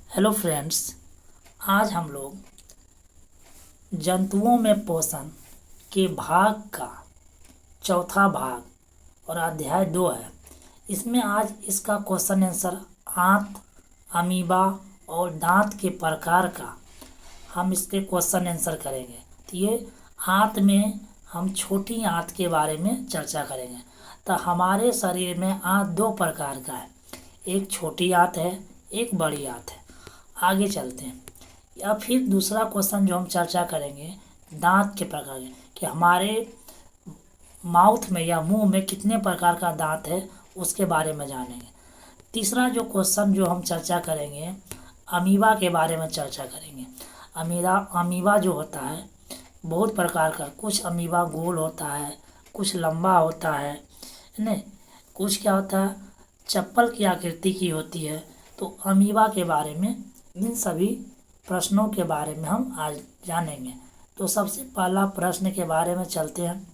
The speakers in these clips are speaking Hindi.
Hello friends. आज हम लोग जंतुओं में पोषण के भाग का चौथा भाग और अध्याय 2 है। इसमें आज इसका क्वेश्चन आंसर आंत, अमीबा और दांत के प्रकार का हम इसके क्वेश्चन आंसर करेंगे। तो ये आंत में हम छोटी आंत के बारे में चर्चा करेंगे। तो हमारे शरीर में आंत 2 प्रकार का है, एक छोटी आंत है, एक बड़ी आंत है। आगे चलते हैं। या फिर दूसरा क्वेश्चन जो हम चर्चा करेंगे दांत के प्रकार के, कि हमारे माउथ में या मुंह में कितने प्रकार का दांत है उसके बारे में जानेंगे। तीसरा जो क्वेश्चन जो हम चर्चा करेंगे अमीबा के बारे में चर्चा करेंगे। अमीबा जो होता है बहुत प्रकार का, कुछ अमीबा गोल होता है, कुछ लंबा होता है नहीं, कुछ क्या होता है चप्पल की आकृति की होती है। तो अमीबा के बारे में इन सभी प्रश्नों के बारे में हम आज जानेंगे। तो सबसे पहला प्रश्न के बारे में चलते हैं।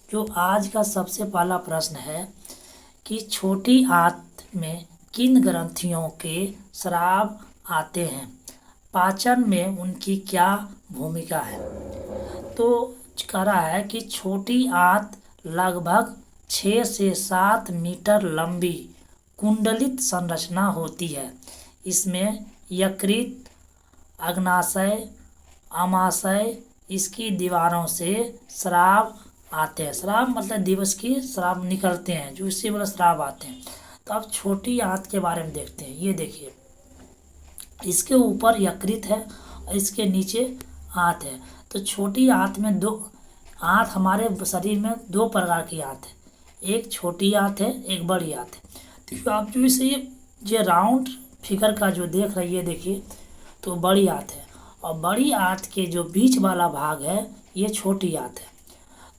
जो आज का सबसे पहला प्रश्न है कि छोटी आंत में किन ग्रंथियों के स्राव आते हैं, पाचन में उनकी क्या भूमिका है। तो कह रहा है कि छोटी आंत लगभग 6 से 7 मीटर लंबी कुंडलित संरचना होती है। इसमें यकृत, अग्नाशय, आमाशय इसकी दीवारों से स्राव आते हैं। स्राव मतलब दिवस की स्राव निकलते हैं, जो इससे वाला स्राव आते हैं। तो अब छोटी आंत के बारे में देखते हैं। ये देखिए, इसके ऊपर यकृत है और इसके नीचे आंत है। तो छोटी आंत में आंत हमारे शरीर में 2 प्रकार की आंत है, एक छोटी आंत है, एक बड़ी आंत है। तो आप जो इसे ये राउंड फिगर का जो देख रही है देखिए, तो बड़ी आंत है, और बड़ी आंत के जो बीच वाला भाग है ये छोटी आंत है।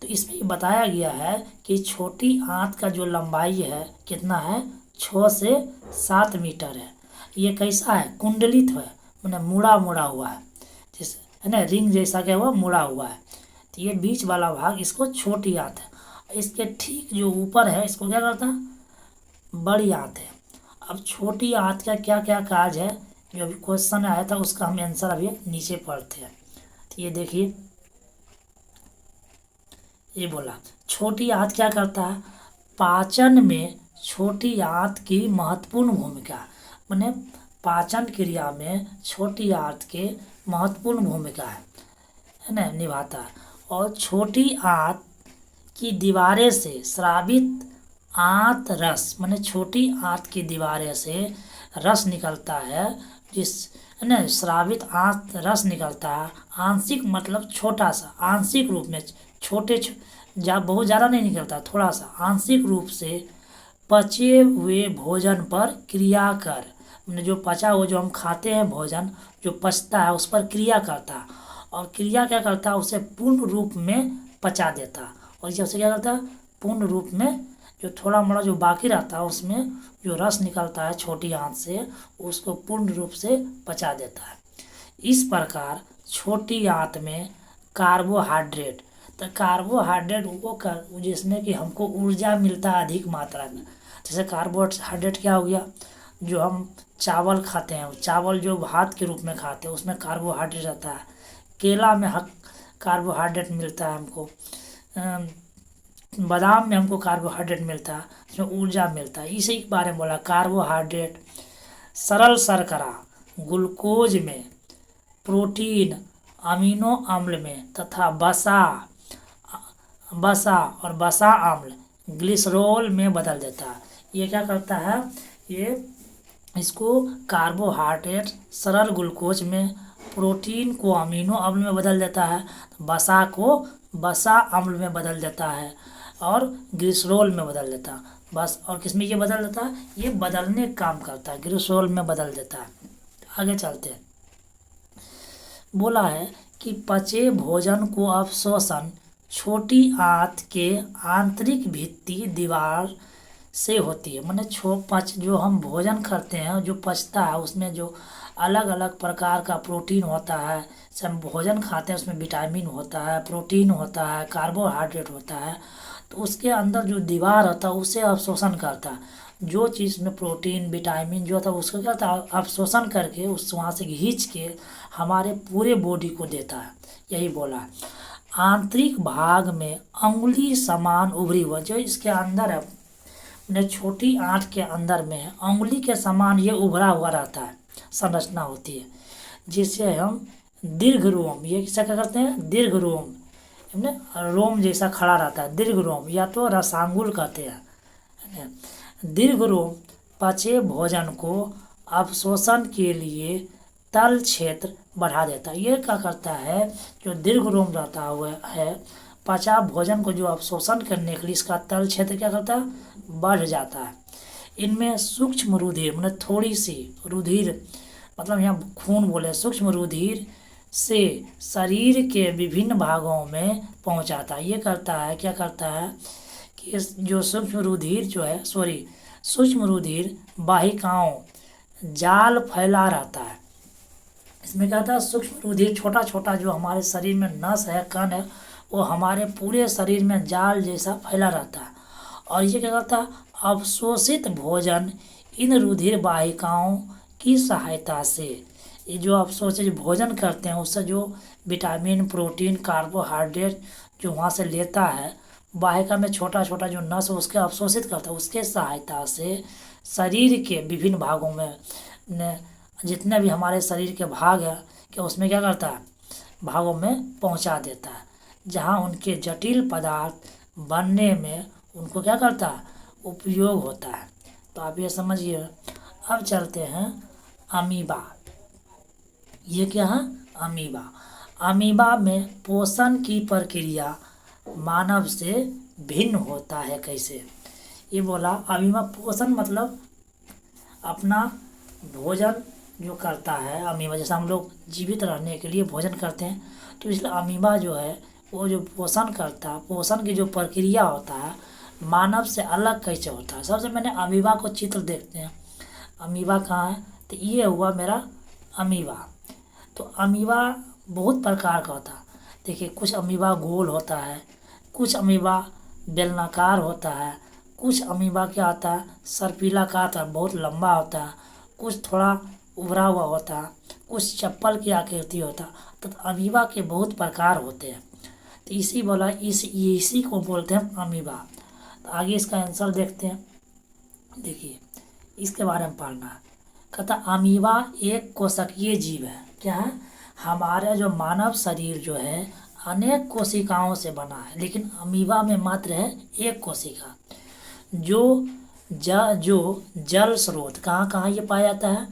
तो इसमें बताया गया है कि छोटी आंत का जो लंबाई है कितना है, 6 से 7 मीटर है। ये कैसा है, कुंडलित है, मतलब मुड़ा मुड़ा हुआ है, जैसे है ना रिंग जैसा क्या हुआ, मुड़ा हुआ है। तो ये बीच वाला भाग इसको छोटी आंत है। इसके ठीक जो ऊपर है इसको क्या करता है, बड़ी आंत है। अब छोटी आंत का क्या क्या काज है, जो अभी क्वेश्चन आया था उसका हम आंसर अभी नीचे पढ़ते हैं। तो ये देखिए, ये बोला छोटी आंत क्या करता है, पाचन में छोटी आंत की महत्वपूर्ण भूमिका, माने पाचन क्रिया में छोटी आंत के महत्वपूर्ण भूमिका है ना, निभाता है। और छोटी आंत की दीवारें से स्रावित आंत रस, माने छोटी आंत की दीवारें से रस निकलता है, जिस है ना स्रावित आंत रस निकलता है। आंशिक मतलब छोटा सा, आंशिक रूप में छोटे बहुत ज़्यादा नहीं निकलता, थोड़ा सा आंशिक रूप से पचे हुए भोजन पर क्रिया कर, मैंने जो पचा हुआ जो हम खाते हैं भोजन जो पचता है उस पर क्रिया करता है। और क्रिया क्या करता है, उसे पूर्ण रूप में पचा देता है। और जैसे क्या करता है, पूर्ण रूप में जो थोड़ा मोड़ा जो बाकी रहता है उसमें जो रस निकलता है छोटी आंत से, उसको पूर्ण रूप से पचा देता है। इस प्रकार छोटी आंत में कार्बोहाइड्रेट, तो कार्बोहाइड्रेट वो जिसमें कि हमको ऊर्जा मिलता है अधिक मात्रा में। जैसे कार्बोहाइड्रेट क्या हो गया, जो हम चावल खाते हैं, चावल जो भात के रूप में खाते हैं उसमें कार्बोहाइड्रेट रहता है। केला में कार्बोहाइड्रेट मिलता है हमको, बादाम में हमको कार्बोहाइड्रेट मिलता है, उसमें ऊर्जा मिलता है। इसी के बारे में बोला कार्बोहाइड्रेट। सरल शर्करा, ग्लूकोज में, प्रोटीन, अमीनो अम्ल में तथा वसा और वसा अम्ल ग्लिसरॉल में बदल देता है। ये क्या करता है, ये इसको कार्बोहाइड्रेट सरल ग्लूकोज में, प्रोटीन को अमीनो अम्ल में बदल देता है, वसा को वसा अम्ल में बदल देता है, और ग्लिसरॉल में बदल देता है। बस, और किसमें ये बदल देता है, ये बदलने का काम करता है, ग्लिसरॉल में बदल देता है। आगे चलते हैं। बोला है कि पचे भोजन को अवशोषण छोटी आंत के आंतरिक भित्ति दीवार से होती है। माने जो हम भोजन करते हैं जो पचता है उसमें जो अलग अलग प्रकार का प्रोटीन होता है, जैसे हम भोजन खाते हैं उसमें विटामिन होता है, प्रोटीन होता है, कार्बोहाइड्रेट होता है। तो उसके अंदर जो दीवार होता है उसे अवशोषण करता है। जो चीज़ में प्रोटीन विटामिन जो था उसका क्या था अवशोषण करके उस वहाँ से खींच के हमारे पूरे बॉडी को देता है, यही बोला है। आंतरिक भाग में अंगुली समान उभरी हुआ, जो इसके अंदर है ने छोटी आंत के अंदर में है, अंगुली के समान ये उभरा हुआ रहता है, संरचना होती है, जिसे हम दीर्घ रोम, ये क्या करते हैं दीर्घ रोम, रोम जैसा खड़ा रहता है, दीर्घ रोम या तो रसांगुल कहते हैं। दीर्घ रोम पचे भोजन को अवशोषण के लिए तल क्षेत्र बढ़ा देता है। ये क्या करता है, जो दीर्घ रोम रहता हुआ है पचा भोजन को जो अवशोषण करने के लिए इसका तल क्षेत्र क्या करता है, बढ़ जाता है। इनमें सूक्ष्म रुधिर मतलब थोड़ी सी रुधिर, मतलब यहाँ खून बोले, सूक्ष्म रुधिर से शरीर के विभिन्न भागों में पहुँचाता है। ये करता है, क्या करता है कि जो सूक्ष्म रुधिर जो है सूक्ष्म रुधिर वाहिकाओं जाल फैला रहता है। इसमें क्या था, सूक्ष्म रुधिर छोटा छोटा जो हमारे शरीर में नस है, कण है, वो हमारे पूरे शरीर में जाल जैसा फैला रहता है। और ये क्या करता है, अवशोषित भोजन इन रुधिर वाहिकाओं की सहायता से, ये जो अवशोषित भोजन करते हैं उससे जो विटामिन प्रोटीन कार्बोहाइड्रेट जो वहाँ से लेता है, वाहिका में छोटा छोटा जो नस उसके अवशोषित करता है, उसके सहायता से शरीर के विभिन्न भागों में जितने भी हमारे शरीर के भाग है कि उसमें क्या करता है, भागों में पहुंचा देता है, जहां उनके जटिल पदार्थ बनने में उनको क्या करता है, उपयोग होता है। तो आप ये समझिए। अब चलते हैं अमीबा। ये क्या है, अमीबा। अमीबा में पोषण की प्रक्रिया मानव से भिन्न होता है। कैसे, ये बोला अमीबा पोषण मतलब अपना भोजन जो करता है अमीबा, जैसे हम लोग जीवित रहने के लिए भोजन करते हैं, तो इसलिए अमीबा जो है वो जो पोषण करता है, पोषण की जो प्रक्रिया होता है मानव से अलग कैसे होता है। सबसे पहले अमीबा को चित्र देखते हैं। अमीबा कहाँ है, तो ये हुआ मेरा अमीबा। तो अमीबा बहुत प्रकार का होता है। देखिए, कुछ अमीबा गोल होता है, कुछ अमीबा बेलनाकार होता है, कुछ अमीबा क्या आता है, सर्पिलाकार होता है, बहुत लंबा होता है, कुछ थोड़ा उभरा हुआ होता है, कुछ चप्पल की आकृति होता है। तो अमीबा के बहुत प्रकार होते हैं। तो इसी को बोलते हैं अमीबा। तो आगे इसका आंसर देखते हैं। देखिए, इसके बारे में पढ़ना है। कहता अमीबा एक कोशिकीय जीव है। क्या है, हमारा जो मानव शरीर जो है अनेक कोशिकाओं से बना है, लेकिन अमीबा में मात्र है एक कोशिका, जो जल स्रोत कहाँ कहाँ ये पाया जाता है,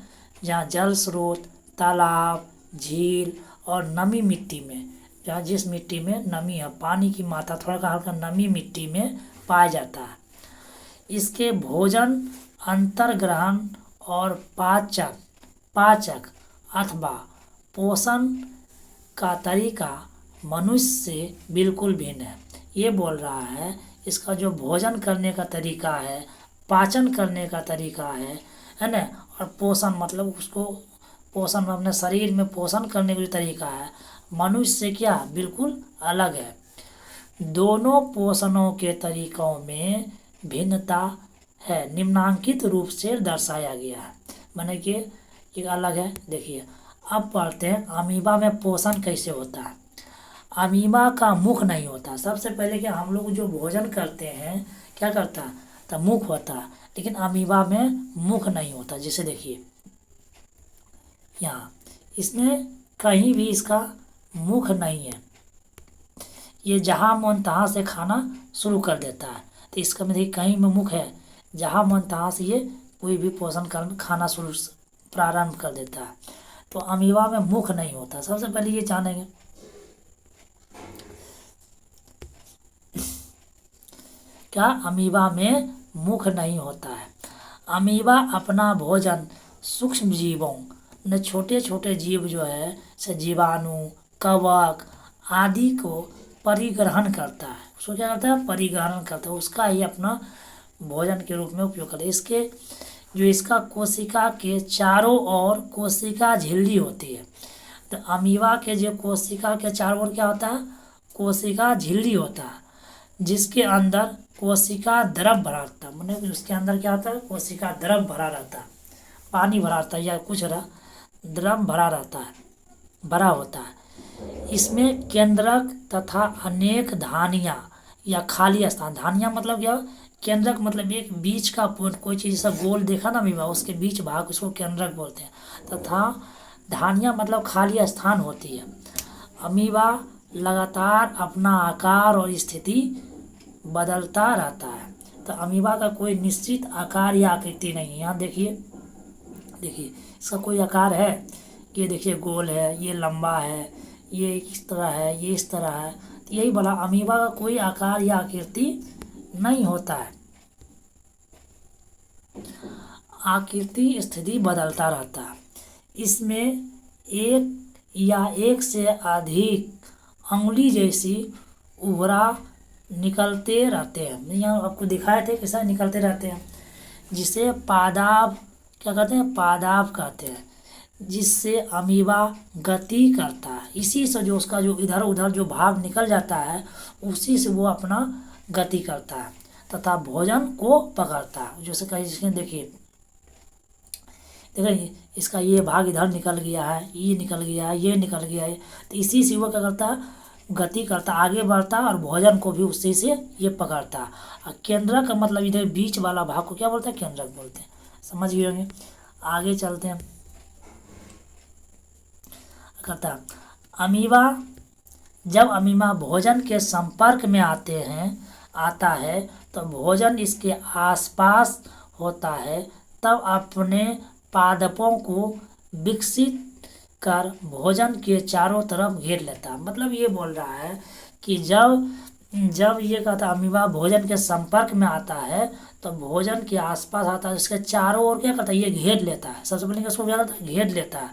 जहाँ जल स्रोत, तालाब, झील और नमी मिट्टी में, जहाँ जिस मिट्टी में नमी है, पानी की मात्रा थोड़ा हल्का नमी मिट्टी में पाया जाता है। इसके भोजन अंतर्ग्रहण और पाचक अथवा पोषण का तरीका मनुष्य से बिल्कुल भिन्न है। ये बोल रहा है इसका जो भोजन करने का तरीका है, पाचन करने का तरीका है ना, और पोषण मतलब उसको पोषण अपने शरीर में पोषण करने का जो तरीका है मनुष्य से क्या बिल्कुल अलग है। दोनों पोषणों के तरीकों में भिन्नता है, निम्नांकित रूप से दर्शाया गया है, माने कि एक अलग है। देखिए, अब पढ़ते हैं अमीबा में पोषण कैसे होता है। अमीबा का मुख नहीं होता। सबसे पहले क्या, हम लोग जो भोजन करते हैं क्या करता है, तो मुख होता है, लेकिन अमीबा में मुख नहीं होता। जैसे देखिए यहाँ इसमें कहीं भी इसका मुख नहीं है, ये जहाँ मन तहाँ से खाना शुरू कर देता है। तो इसका में देखिए कहीं में मुख है, जहाँ मन तहाँ से ये कोई भी पोषण कर खाना शुरू प्रारंभ कर देता है। तो अमीबा में मुख नहीं होता। सबसे पहले ये जानेंगे। क्या, अमीबा में मुख नहीं होता है। अमीबा अपना भोजन सूक्ष्म जीवों ने छोटे छोटे जीव जो है से जीवाणु, कवक आदि को परिग्रहण करता है। उसको क्या करता है, परिग्रहण करता है, उसका ही अपना भोजन के रूप में उपयोग करता है। इसका कोशिका के चारों ओर कोशिका झिल्ली होती है। तो अमीबा के जो कोशिका के चारों ओर क्या होता है, कोशिका झिल्ली होता है, जिसके अंदर कोशिका द्रव भरा रहता है, मतलब उसके अंदर क्या होता है, कोशिका द्रव भरा रहता है, पानी भरा रहता है या कुछ द्रव भरा रहता है, भरा होता है। इसमें केंद्रक तथा अनेक धानियाँ या खाली स्थान, धानियाँ मतलब क्या, केंद्रक मतलब एक बीच का कोई चीज़ जैसा गोल देखा ना अमीबा, उसके बीच भाग उसको केंद्रक बोलते हैं, तथा धानियाँ मतलब खाली स्थान होती है। अमीबा लगातार अपना आकार और स्थिति बदलता रहता है। तो अमीबा का कोई निश्चित आकार या आकृति नहीं है। यहाँ देखिए इसका कोई आकार है, ये देखिए गोल है, ये लंबा है, ये इस तरह है, ये इस तरह है। तो यही बोला, अमीबा का कोई आकार या आकृति नहीं होता है, आकृति स्थिति बदलता रहता है। इसमें एक या एक से अधिक अंगुली जैसी उभरा निकलते रहते हैं। यहाँ आपको दिखाए थे कैसा निकलते रहते हैं, जिसे पादाब क्या कहते हैं, पादाब कहते हैं, जिससे अमीबा गति करता है। इसी से जो उसका जो इधर उधर जो भाग निकल जाता है, उसी से वो अपना गति करता है तथा भोजन को पकड़ता है। जैसे कहीं देखिए इसका ये भाग इधर निकल गया है, ये निकल गया है, ये निकल गया है, तो इसी से वो क्या करता है, गति करता, आगे बढ़ता है और भोजन को भी उसी से ये पकड़ता है। और केंद्रक का मतलब इधर बीच वाला भाग को क्या बोलते हैं, केंद्रक बोलते हैं। समझ गए होंगे। आगे चलते हैं। कहता है अमीबा, जब अमीबा भोजन के संपर्क में आता है तो भोजन इसके आसपास होता है, तब अपने पादपों को विकसित कर भोजन के चारों तरफ घेर लेता है। मतलब ये बोल रहा है कि जब ये कहता अमीबा भोजन के संपर्क में आता है तो भोजन के आसपास आता है, इसके चारों ओर क्या करता है, ये घेर लेता है। सबसे पहले इसको क्या करता है, घेर लेता है,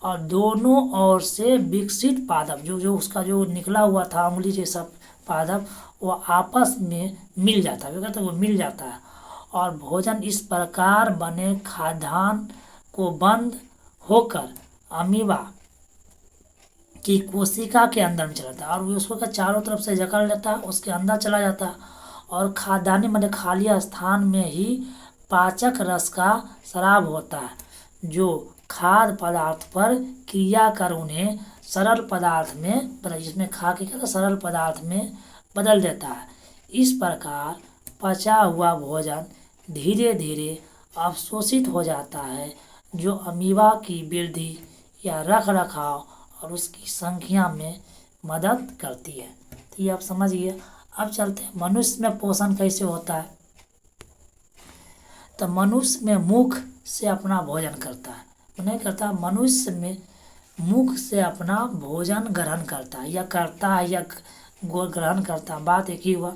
और दोनों ओर से विकसित पादप जो उसका जो निकला हुआ था उंगली जैसा पादप, वो आपस में मिल जाता है, कहते हैं वो मिल जाता है, और भोजन इस प्रकार बने खाद्यान्न को बंद होकर अमीबा की कोशिका के अंदर में चला जाता है, और वो उसको चारों तरफ से जकड़ लेता है, उसके अंदर चला जाता है, और खाद्यान्न मतलब खाली स्थान में ही पाचक रस का स्राव होता है, जो खाद्य पदार्थ पर क्रिया कर उन्हें सरल पदार्थ में जिसमें खा के क्या सरल पदार्थ में बदल देता है। इस प्रकार पचा हुआ भोजन धीरे धीरे अवशोषित हो जाता है, जो अमीबा की वृद्धि या रख रखाव और उसकी संख्या में मदद करती है। तो ये आप समझिए। अब चलते हैं मनुष्य में पोषण कैसे होता है। तो मनुष्य में मुख से अपना भोजन करता है, नहीं करता, मनुष्य में मुख से अपना भोजन ग्रहण करता है या ग्रहण करता है, बात एक ही हुआ।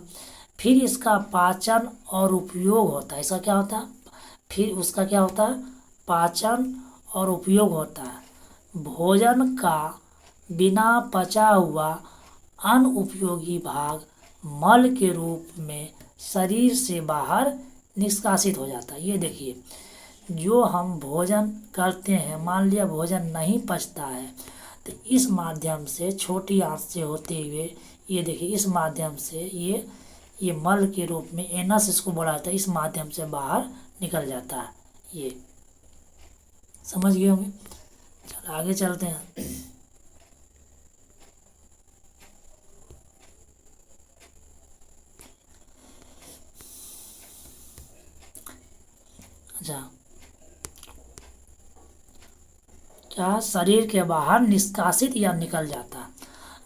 फिर इसका पाचन और उपयोग होता है। इसका क्या होता है, फिर उसका क्या होता है, पाचन और उपयोग होता है। भोजन का बिना पचा हुआ अनुपयोगी भाग मल के रूप में शरीर से बाहर निष्कासित हो जाता है। ये देखिए, जो हम भोजन करते हैं, मान लिया भोजन नहीं पचता है, तो इस माध्यम से छोटी आंत से होते हुए ये देखिए, इस माध्यम से ये मल के रूप में एनस इसको बोला जाता है, इस माध्यम से बाहर निकल जाता है। ये समझ गए होंगे। चलो आगे चलते हैं। अच्छा, क्या शरीर के बाहर निष्कासित या निकल जाता है।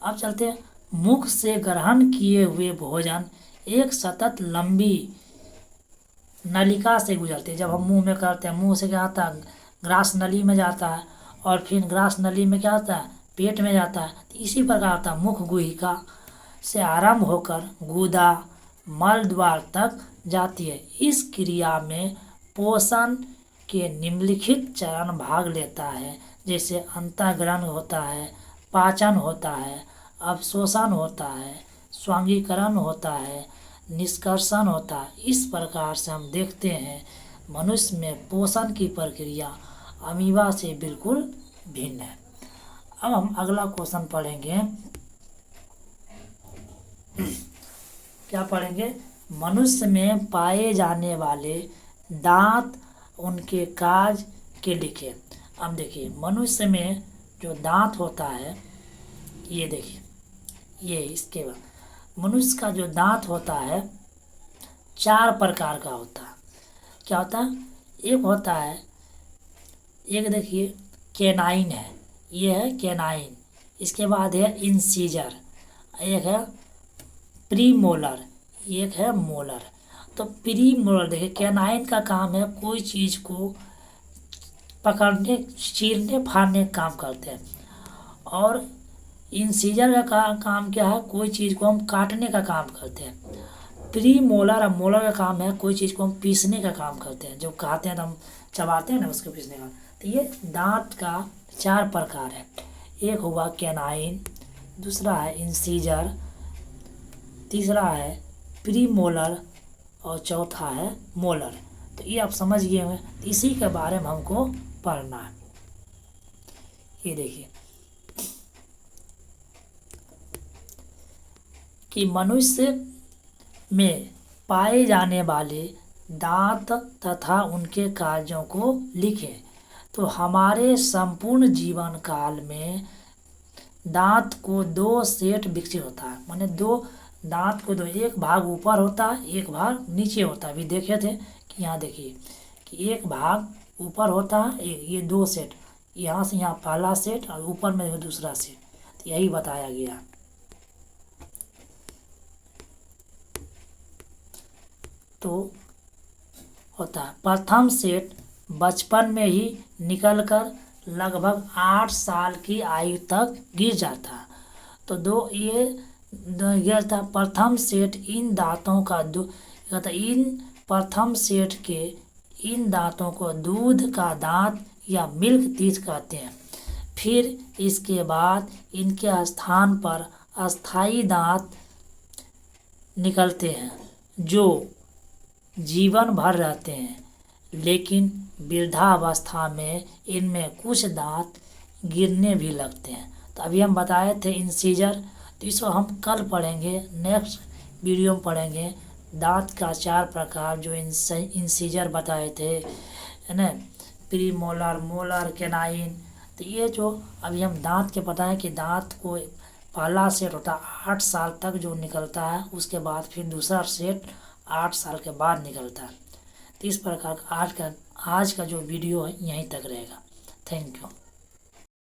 अब चलते हैं। मुख से ग्रहण किए हुए भोजन एक सतत लंबी नलिका से गुजरते हैं। जब हम मुंह में करते हैं, मुंह से क्या आता है, ग्रास नली में जाता है, और फिर ग्रास नली में क्या आता है, पेट में जाता है। तो इसी प्रकार आता है, मुख गुहिका से आरंभ होकर गुदा मल द्वार तक जाती है। इस क्रिया में पोषण के निम्नलिखित चरण भाग लेता है, जैसे अंतःग्रहण होता है, पाचन होता है, अवशोषण होता है, स्वांगीकरण होता है, निष्कर्षण होता है। इस प्रकार से हम देखते हैं मनुष्य में पोषण की प्रक्रिया अमीबा से बिल्कुल भिन्न है। अब हम अगला क्वेश्चन पढ़ेंगे। क्या पढ़ेंगे, मनुष्य में पाए जाने वाले दांत उनके काज के लिखे। अब देखिए, मनुष्य में जो दांत होता है, ये देखिए, ये इसके बाद मनुष्य का जो दांत होता है 4 प्रकार का होता है। क्या होता है? एक होता है, एक देखिए कैनाइन है, ये है कैनाइन। इसके बाद है इंसीजर, एक है प्रीमोलर, एक है मोलर। तो प्रीमोलर देखिए, कैनाइन का काम है कोई चीज़ को पकड़ने, चीरने फाड़ने का काम करते हैं। और इंसीजर का काम क्या है? कोई चीज़ को हम काटने का काम करते हैं। प्री मोलर और मोलर का काम है कोई चीज़ को हम पीसने का काम करते हैं, जो खाते हैं तो हम चबाते हैं ना, उसको पीसने का। तो ये दांत का 4 प्रकार है। एक हुआ कैनाइन, दूसरा है इंसीजर, तीसरा है प्री मोलर और चौथा है मोलर। तो ये आप समझ गए होंगे, इसी के बारे में हमको पढ़ना है। ये देखिए कि मनुष्य में पाए जाने वाले दांत तथा उनके कार्यों को लिखें। तो हमारे संपूर्ण जीवन काल में दांत को 2 सेट विकसित होता है। माने 2 दांत को 2, एक भाग ऊपर होता है, एक भाग नीचे होता है। अभी देखे थे कि यहाँ देखिए कि एक भाग ऊपर होता है, ये 2 सेट, यहाँ से यहाँ पहला सेट और ऊपर में दूसरा सेट। तो यही बताया गया। तो होता है प्रथम सेट बचपन में ही निकलकर लगभग 8 साल की आयु तक गिर जाता है। तो ये गिरता प्रथम सेट इन दांतों का इन प्रथम सेट के इन दांतों को दूध का दांत या मिल्क टीथ कहते हैं। फिर इसके बाद इनके स्थान पर अस्थाई दांत निकलते हैं जो जीवन भर रहते हैं, लेकिन वृद्धावस्था में इनमें कुछ दांत गिरने भी लगते हैं। तो अभी हम बताए थे इंसीजर, तो इसको हम कल पढ़ेंगे, नेक्स्ट वीडियो में पढ़ेंगे दांत का 4 प्रकार जो इंसीजर बताए थे, है ना, प्री मोलर, मोलर, कैनाइन। तो ये जो अभी हम दांत के बताएं कि दांत को पहला सेट होता है 8 साल तक जो निकलता है, उसके बाद फिर दूसरा सेट 8 साल के बाद निकलता है। तो इस प्रकार आज का जो वीडियो है यहीं तक रहेगा। Thank you.